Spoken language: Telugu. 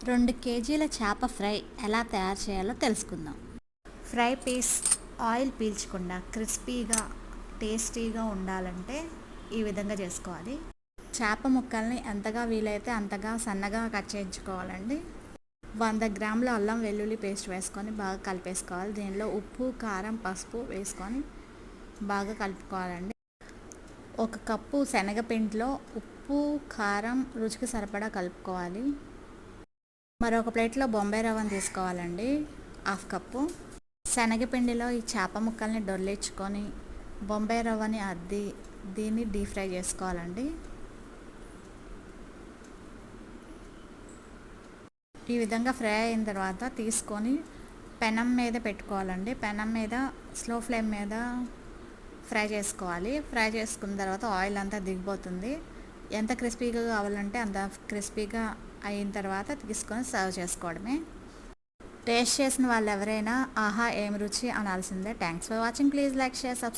2 కేజీల చేప ఫ్రై ఎలా తయారు చేయాలో తెలుసుకుందాం. ఫ్రై పీస్ ఆయిల్ పీల్చకుండా క్రిస్పీగా టేస్టీగా ఉండాలంటే ఈ విధంగా చేసుకోవాలి. చేప ముక్కల్ని ఎంతగా వీలైతే అంతగా సన్నగా కట్ చేయించుకోవాలండి. 100 గ్రాముల అల్లం వెల్లుల్లి పేస్ట్ వేసుకొని బాగా కలిపేసుకోవాలి. దీనిలో ఉప్పు, కారం, పసుపు వేసుకొని బాగా కలుపుకోవాలండి. 1 కప్పు శనగపిండిలో ఉప్పు, కారం రుచికి సరిపడా కలుపుకోవాలి. మరొక ప్లేట్లో బొంబాయి రవ్వను తీసుకోవాలండి, 1/2 కప్పు. శనగపిండిలో ఈ చేప ముక్కల్ని డొల్లించుకొని బొంబాయి రవ్వని అద్ది దీన్ని డీప్ ఫ్రై చేసుకోవాలండి. ఈ విధంగా ఫ్రై అయిన తర్వాత తీసుకొని పెనం మీద పెట్టుకోవాలండి. పెనం మీద స్లో ఫ్లేమ్ మీద ఫ్రై చేసుకోవాలి. ఫ్రై చేసుకున్న తర్వాత ఆయిల్ అంతా దిగిపోతుంది. ఎంత క్రిస్పీగా కావాలంటే అంత క్రిస్పీగా అయిన తర్వాత తీసుకొని సర్వ్ చేసుకోవడమే. టేస్ట్ చేసిన వాళ్ళు ఎవరైనా ఆహా ఏం రుచి అనాల్సిందే. Thanks for watching. Please like, share, subscribe.